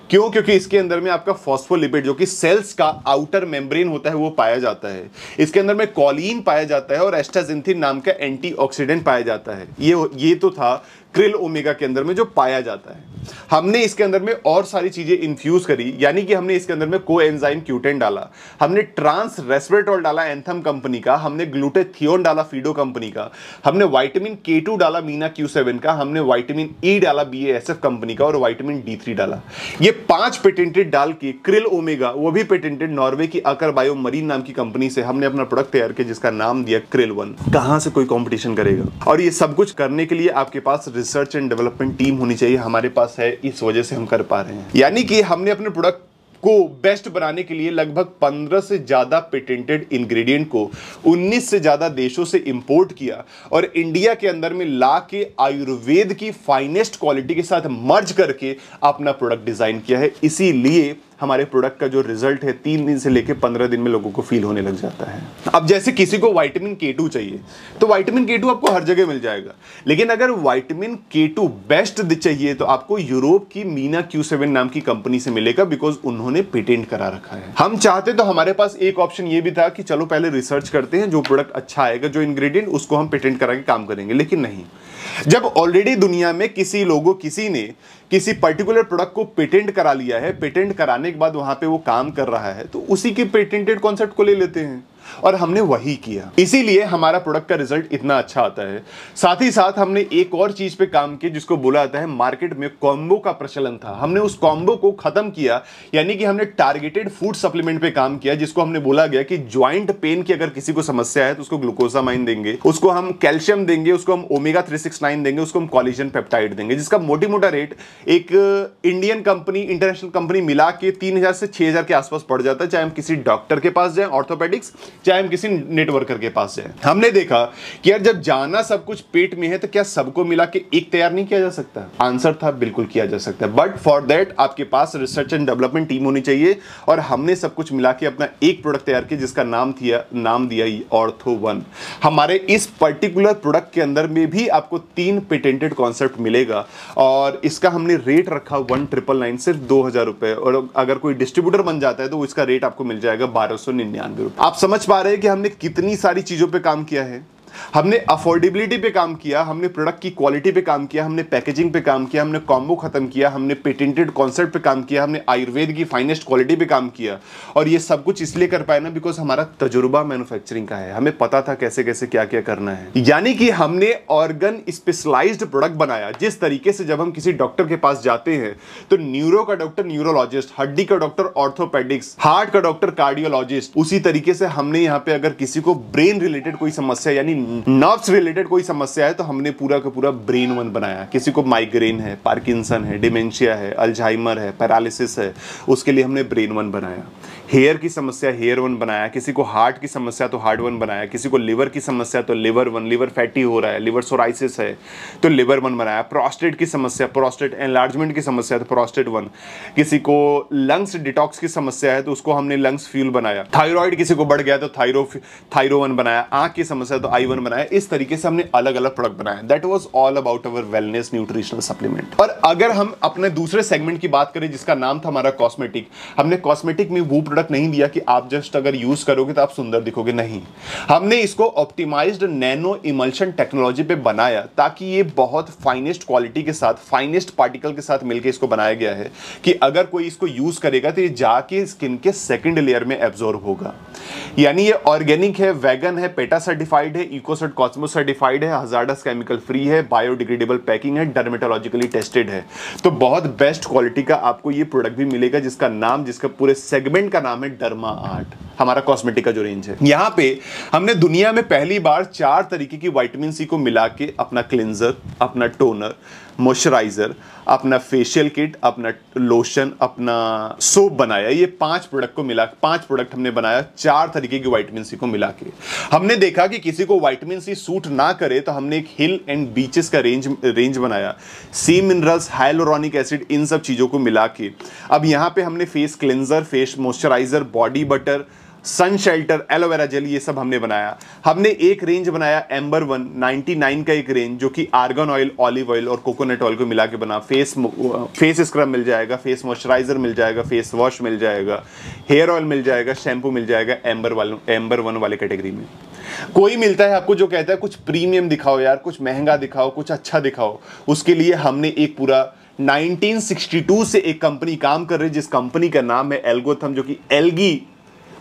क्यों? क्योंकि इसके अंदर में आपका फॉस्फोलिपिड जो कि सेल्स का आउटर मेम्ब्रेन होता है वो पाया जाता है। इसके अंदर में कॉलिन पाया जाता है और एस्टाजिंथिन नाम का एंटीऑक्सीडेंट पाया जाता है। ये तो था क्रिल ओमेगा के अंदर में जो पाया जाता है। हमने इसके अंदर में और सारी चीजें इन्फ्यूज करी, यानी कि हमने इसके अंदर में कोएंजाइम क्यूटेन डाला, हमने ट्रांस रेस्वेराट्रोल डाला एंथम कंपनी का, हमने ग्लूटाथियोन डाला फिडो कंपनी का, हमने विटामिन K2 डाला मीना Q7 का, हमने विटामिन E डाला BASF कंपनी का, और विटामिन D3 डाला। ये 5 पेटेंटेड डाल के क्रिल ओमेगा, वो भी पेटेंटेड नॉर्वे की अकर बायो मरीन नाम की कंपनी से हमने अपना प्रोडक्ट तैयार किया जिसका नाम दिया क्रिल 1। कहां से कोई कंपटीशन करेगा? और ये सब कुछ करने के लिए आपके पास रिसर्च एंड डेवलपमेंट टीम होनी चाहिए। हमारे पास है, इस वजह से हम कर पा रहे हैं। यानी कि हमने अपने प्रोडक्ट को बेस्ट बनाने के लिए लगभग 15 से ज्यादा पेटेंटेड इंग्रेडिएंट को 19 से ज्यादा देशों से इंपोर्ट किया और इंडिया के अंदर में ला के आयुर्वेद की फाइनेस्ट क्वालिटी के साथ मर्ज करके अपना प्रोडक्ट डिजाइन किया है। इसीलिए हमारे प्रोडक्ट का जो रिजल्ट है 3 दिन से लेकर 15 दिन में लोगों को फील होने लग जाता है। अब जैसे किसी को विटामिन K2 चाहिए तो विटामिन K2 आपको हर जगह मिल जाएगा, लेकिन अगर विटामिन K2 बेस्ट चाहिए तो आपको यूरोप की मीना Q7 नाम की कंपनी से मिलेगा, बिकॉज उन्होंने पेटेंट करा रखा है। हम चाहते तो हमारे पास एक ऑप्शन ये भी था कि चलो पहले रिसर्च करते हैं, जो प्रोडक्ट अच्छा आएगा, जो इंग्रेडिएंट, उसको हम पेटेंट करा के काम करेंगे। लेकिन नहीं, जब ऑलरेडी दुनिया में किसी ने किसी पर्टिकुलर प्रोडक्ट को पेटेंट करा लिया है, पेटेंट कराने के बाद वहां पे वो काम कर रहा है, तो उसी के पेटेंटेड कॉन्सेप्ट को ले लेते हैं। और हमने वही किया, इसीलिए हमारा प्रोडक्ट का रिजल्ट इतना अच्छा आता है। साथ ही साथ हमने एक और चीज पे काम किया जिसको बोला जाता है, मार्केट में कॉम्बो का प्रचलन था, हमने उस कॉम्बो को खत्म किया। यानी कि हमने टारगेटेड फूड सप्लीमेंट पे काम किया, जिसको हमने बोला गया कि ज्वाइंट पेन की अगर किसी को समस्या है तो उसको ग्लूकोसामाइन देंगे, उसको हम कैल्शियम देंगे, उसको हम ओमेगा 369 देंगे, उसको हम कोलेजन पेप्टाइड देंगे, जिसका मोटी मोटा रेट एक इंडियन कंपनी इंटरनेशनल कंपनी मिला के 3000 से 6000 के आसपास पड़ जाता है, चाहे हम किसी डॉक्टर के पास जाए ऑर्थोपेडिक्स, चाहे हम किसी नेटवर्कर के पास जाए। हमने देखा कि यार जब जाना सब कुछ पेट में है तो क्या सबको मिला के एक तैयार नहीं किया जा सकता? आंसर था बिल्कुल किया जा सकता है, बट फॉर दैट आपके पास रिसर्च एंड डेवलपमेंट टीम होनी चाहिए। और हमने सब कुछ मिला के अपना एक प्रोडक्ट तैयार किया जिसका नाम दिया ऑर्थो1। हमारे इस पर्टिकुलर प्रोडक्ट के अंदर में भी आपको 3 पेटेंटेड कॉन्सेप्ट मिलेगा और इसका हमने रेट रखा 1999, सिर्फ 2000 रुपए। और अगर कोई डिस्ट्रीब्यूटर बन जाता है तो इसका रेट आपको मिल जाएगा 1299 रुपए। आप समझ पा रहे हैं कि हमने कितनी सारी चीजों पे काम किया है। हमने अफोर्डेबिलिटी पे काम किया, हमने प्रोडक्ट की क्वालिटी पे काम किया, हमने पैकेजिंग पे काम किया, हमने कॉम्बो खत्म किया, हमने पेटेंटेड कॉन्सेप्ट पे काम किया, हमने आयुर्वेद की फाइनेस्ट क्वालिटी पे काम किया। और ये सब कुछ इसलिए कर पाए ना बिकॉज हमारा तजुर्बा मैन्युफैक्चरिंग का है, हमें पता था कैसे कैसे क्या क्या करना है। यानी कि हमने ऑर्गन स्पेशलाइज्ड प्रोडक्ट बनाया, जिस तरीके से जब हम किसी डॉक्टर के पास जाते हैं तो न्यूरो का डॉक्टर न्यूरोलॉजिस्ट, हड्डी का डॉक्टर ऑर्थोपेडिक्स, हार्ट का डॉक्टर कार्डियोलॉजिस्ट, उसी तरीके से हमने यहाँ पे अगर किसी को ब्रेन रिलेटेड कोई समस्या यानी नर्व्स रिलेटेड कोई समस्या है तो हमने पूरा का पूरा ब्रेन वन बनाया। किसी को माइग्रेन है, पार्किंसन है, डिमेंशिया है, अल्जाइमर है, पैरालिसिस है, उसके लिए हमने ब्रेन वन बनाया। हेयर की समस्या हेयर वन बनाया, किसी को हार्ट की समस्या तो हार्ट वन बनाया, किसी को लिवर की समस्या तो लिवर वन, लिवर फैटी हो रहा है, लिवर सोराइसिस है तो लिवर वन बनाया। प्रोस्टेट की समस्या, प्रोस्टेट एनलार्जमेंट की समस्या तो प्रोस्टेट वन, किसी को लंग्स डिटॉक्स की समस्या है तो उसको हमने लंग्स फ्यूल बनाया। थायराइड किसी को बढ़ गया तो थायरो वन बनाया, आंख की समस्या तो आई वन बनाया। इस तरीके से हमने अलग अलग प्रोडक्ट बनाया। That was all about our wellness nutritional supplement. और अगर हम अपने दूसरे सेगमेंट की बात करें जिसका नाम था हमारा कॉस्मेटिक, हमने कॉस्मेटिक में वो प्रोडक्ट नहीं दिया कि आप जस्ट अगर यूज करोगे तो आप सुंदर दिखोगे, नहीं। हमने इसको ऑप्टिमाइज्ड नैनो इमल्शन टेक्नोलॉजी पे बनाया ताकि ये बहुत फाइनेस्ट क्वालिटी के साथ, फाइनेस्ट पार्टिकल के साथ मिलकर इसको बनाया गया है कि अगर कोई इसको यूज करेगा तो ये जाके स्किन के सेकंड लेयर में एब्जॉर्ब होगा। यानी ये ऑर्गेनिक है, वेगन है, पेटा सर्टिफाइड है, इकोसर्ट कॉस्मोस सर्टिफाइड है, हजार्डस केमिकल फ्री है, बायोडिग्रेडेबल पैकिंग है, डर्मेटोलॉजिकली टेस्टेड है। तो बहुत बेस्ट क्वालिटी का आपको ये प्रोडक्ट भी मिलेगा जिसका पूरे सेगमेंट का नाम है डर्मा आर्ट, हमारा कॉस्मेटिक का जो रेंज है। यहां पे हमने दुनिया में पहली बार 4 तरीके की विटामिन सी को मिला के अपना क्लिंजर, अपना टोनर, मॉइस्चराइजर, अपना फेशियल किट, अपना लोशन, अपना सोप बनाया। ये 5 प्रोडक्ट को मिला, 5 प्रोडक्ट हमने बनाया 4 तरीके की विटामिन सी को मिला के। हमने देखा कि किसी को विटामिन सी सूट ना करे तो हमने एक हिल एंड बीचेस का रेंज बनाया, सी मिनरल्स, हाइलोरोनिक एसिड, इन सब चीजों को मिला के। अब यहां पे हमने face cleanser, face moisturiser, body butter, sun shelter, aloe vera gel, ये सब हमने बनाया। हमने एक रेंज बनाया एम्बर 199 का एक रेंज जो कि आर्गन ऑयल, ऑलिव ऑयल और कोकोनट ऑयल को मिला के बना। फेस स्क्रब मिल जाएगा, फेस मॉइस्चराइजर मिल जाएगा, फेस वॉश मिल जाएगा, हेयर ऑयल मिल जाएगा, शैम्पू मिल जाएगा एम्बर 1 वाले कैटेगरी में। कोई मिलता है आपको जो कहता है कुछ प्रीमियम दिखाओ यार, कुछ महंगा दिखाओ, कुछ अच्छा दिखाओ, उसके लिए हमने एक पूरा 1962 से एक कंपनी काम कर रही है जिस कंपनी का नाम है एल्गोथम, जो कि एल्गी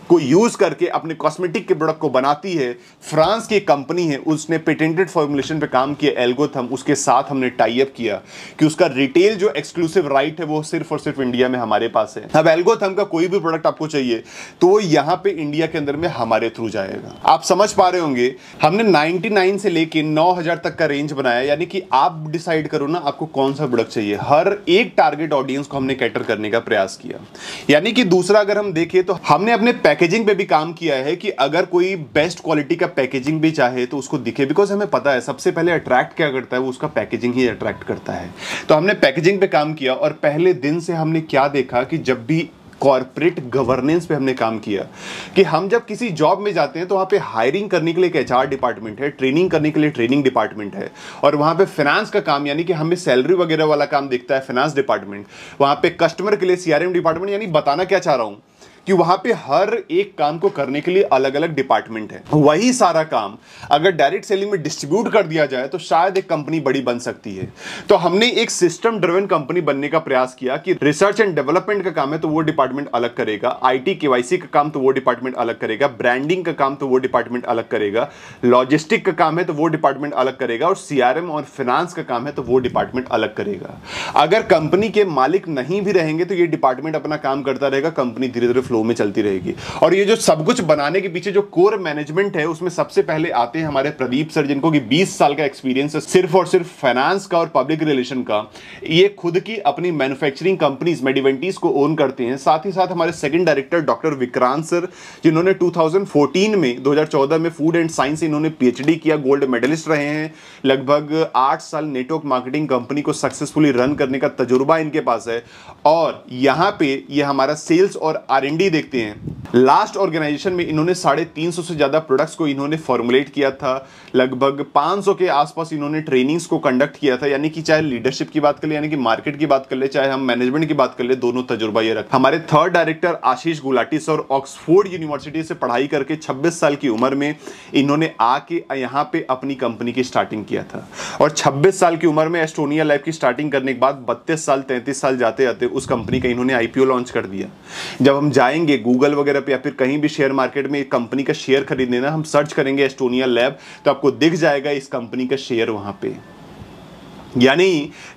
को यूज करके अपने कॉस्मेटिक के प्रोडक्ट को बनाती है। फ्रांस की एक कंपनी है, उसने पेटेंटेड फॉर्मुलेशन पे काम किया एल्गोथम, उसके साथ हमने टाई अप किया कि उसका रिटेल जो एक्सक्लूसिव राइट है वो सिर्फ और सिर्फ इंडिया में हमारे पास है। अब एल्गोथम का कोई भी प्रोडक्ट आपको चाहिए तो यहां पे इंडिया के अंदर में हमारे थ्रू जाएगा। आप समझ पा रहे होंगे, हमने 99 से लेके 9000 तक का रेंज बनाया। यानी कि आप डिसाइड करो ना आपको कौन सा प्रोडक्ट चाहिए। हर एक टारगेट ऑडियंस को हमने कैटर करने का प्रयास किया। यानी कि दूसरा अगर हम देखें तो हमने अपने पैकेजिंग पे भी काम किया है कि अगर कोई बेस्ट क्वालिटी का पैकेजिंग भी चाहे तो उसको दिखे, बिकॉज हमें पता है सबसे पहले अट्रैक्ट क्या करता है, वो उसका पैकेजिंग ही अट्रैक्ट करता है। तो हमने पैकेजिंग पे काम किया और पहले दिन से हमने क्या देखा कि जब भी कॉर्पोरेट गवर्नेंस पे हमने काम किया कि हम जब किसी जॉब में जाते हैं तो वहाँ पे हायरिंग करने के लिए एक एचआर डिपार्टमेंट है, ट्रेनिंग करने के लिए ट्रेनिंग डिपार्टमेंट है, और वहाँ पे फाइनेंस का काम यानी कि हमें सैलरी वगैरह वाला काम देखता है फाइनेंस डिपार्टमेंट। वहाँ पे कस्टमर के लिए सीआरएम डिपार्टमेंट। यानी बताना क्या चाह रहा हूँ कि वहां पे हर एक काम को करने के लिए अलग अलग डिपार्टमेंट है। वही सारा काम अगर डायरेक्ट सेलिंग में डिस्ट्रीब्यूट कर दिया जाए तो शायद एक कंपनी बड़ी बन सकती है। तो हमने एक सिस्टम ड्रिवन कंपनी बनने का प्रयास किया कि रिसर्च एंड डेवलपमेंट का काम है तो वो डिपार्टमेंट अलग करेगा, आईटी केवाईसी का काम तो वो डिपार्टमेंट अलग करेगा, ब्रांडिंग का काम तो वो डिपार्टमेंट अलग करेगा, लॉजिस्टिक का काम है तो वो डिपार्टमेंट अलग करेगा, और सीआरएम और फाइनेंस का काम है तो वो डिपार्टमेंट अलग करेगा। अगर कंपनी के मालिक नहीं भी रहेंगे तो ये डिपार्टमेंट अपना काम करता रहेगा, कंपनी धीरे धीरे फ्लो में चलती रहेगी। और ये जो सब कुछ बनाने के पीछे जो कोर मैनेजमेंट है उसमें सबसे पहले आते हैं हमारे प्रदीप सर, जिनको कि 20 साल का एक्सपीरियंस है सिर्फ और सिर्फ फाइनेंस का और पब्लिक रिलेशन का। ये खुद की अपनी मैन्युफैक्चरिंग कंपनीज मेडिवेंटीज को ओन करते हैं। साथ ही साथ हमारे second director doctor Vikrant sir, जिन्होंने 2014 में 2014 में फूड एंड साइंस से इन्होंने पीएचडी किया, गोल्ड मेडलिस्ट रहे हैं। लगभग 8 साल नेटवर्क मार्केटिंग कंपनी को सक्सेसफुली रन करने का तजुर्बा इनके पास है। और यहां पे ये हमारा सेल्स और R&D देखते हैं। लास्ट ऑर्गेनाइजेशन में इन्होंने 350 से ज्यादा प्रोडक्ट्स को इन्होंने फॉर्मुलेट किया था, लगभग 500 के आसपास इन्होंने ट्रेनिंग्स को कंडक्ट किया था। यानी कि चाहे लीडरशिप की बात कर ले, यानी कि मार्केट की बात कर ले, चाहे हम मैनेजमेंट की बात कर ले, दोनों तजुर्बा ये रखा। हमारे थर्ड डायरेक्टर आशीष गुलाटी सर ऑक्सफोर्ड यूनिवर्सिटी से पढ़ाई करके 26 साल की उम्र में इन्होंने आके यहाँ पे अपनी कंपनी की स्टार्टिंग किया था। और 26 साल की उम्र में एस्टोनिया लैब की स्टार्टिंग करने के बाद 32 साल 33 साल जाते जाते उस कंपनी का इन्होंने IPO लॉन्च कर दिया। जब हम जाएंगे गूगल वगैरह पे या फिर कहीं भी शेयर मार्केट में एक कंपनी का शेयर खरीदने ना, हम सर्च करेंगे एस्टोनिया लैब तो आपको दिख जाएगा इस कंपनी का शेयर वहां पे। यानी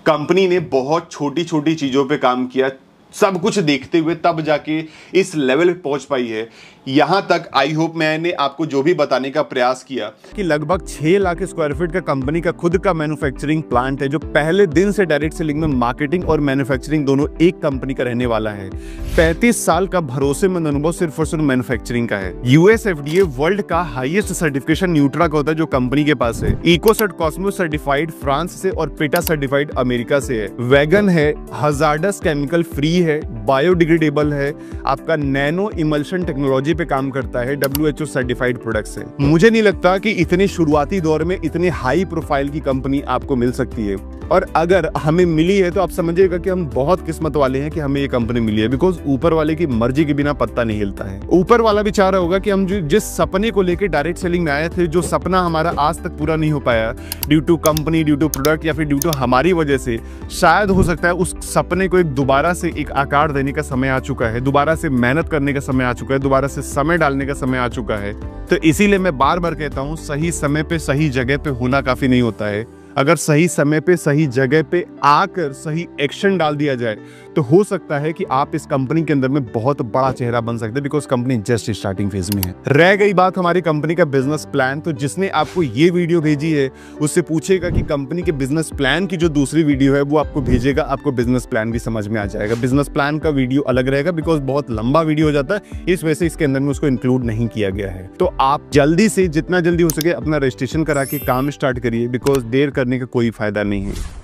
कंपनी ने बहुत छोटी छोटी चीजों पे काम किया, सब कुछ देखते हुए तब जाके इस लेवल पे पहुंच पाई है। यहां तक आई होप मैंने आपको जो भी बताने का प्रयास किया कि लगभग 6 लाख स्क्वायर फीट का कंपनी का खुद का मैन्युफैक्चरिंग प्लांट है, जो पहले दिन से डायरेक्ट सेलिंग में मार्केटिंग और मैन्युफैक्चरिंग दोनों एक कंपनी का रहने वाला है। 35 साल का भरोसेमंद अनुभव सिर्फ और सिर्फ मैन्युफैक्चरिंग का है। US FDA वर्ल्ड का हाईएस्ट सर्टिफिकेशन न्यूट्रा का होता है जो कंपनी के पास है। इकोसर्ट कॉस्मोस सर्टिफाइड फ्रांस से और पेटा सर्टिफाइड अमेरिका से है। वेगन है, हजार्डस केमिकल फ्री है, बायोडिग्रेडेबल है, आपका नैनो इमल्शन टेक्नोलॉजी पे काम करता है, WHO सर्टिफाइड प्रोडक्ट्स है। मुझे नहीं लगता कि इतने शुरुआती दौर में इतने हाई प्रोफाइल की कंपनी आपको मिल सकती है। और अगर हमें मिली है तो आप समझिएगा कि हम बहुत किस्मत वाले हैं कि हमें ये कंपनी मिली है, बिकॉज ऊपर वाले की मर्जी के बिना पत्ता नहीं हिलता है। ऊपर वाला भी चाह रहा होगा कि हम जिस सपने को लेकर डायरेक्ट सेलिंग में आए थे, जो सपना हमारा आज तक पूरा नहीं हो पाया due to company, due to product या फिर ड्यू टू हमारी वजह से, शायद हो सकता है उस सपने को एक दोबारा से एक आकार देने का समय आ चुका है, दोबारा से मेहनत करने का समय आ चुका है, दोबारा से समय डालने का समय आ चुका है। तो इसीलिए मैं बार बार कहता हूं, सही समय पे सही जगह पे होना काफी नहीं होता है। अगर सही समय पे सही जगह पे आकर सही एक्शन डाल दिया जाए तो हो सकता है कि आप इस कंपनी के अंदर में बहुत बड़ा चेहरा बन सकते हैं, because company just starting phase में है। रह गई बात हमारी कंपनी का बिजनेस प्लान, तो जिसने आपको ये वीडियो भेजी है उससे पूछेगा कि कंपनी के बिजनेस प्लान की जो दूसरी वीडियो है वो आपको भेजेगा, आपको बिजनेस प्लान भी समझ में आ जाएगा। बिजनेस प्लान का वीडियो अलग रहेगा बिकॉज बहुत लंबा वीडियो हो जाता है, इस वजह से इसके अंदर में उसको इंक्लूड नहीं किया गया है। तो आप जल्दी से जितना जल्दी हो सके अपना रजिस्ट्रेशन करा के काम स्टार्ट करिए, बिकॉज देर करने का कोई फायदा नहीं है।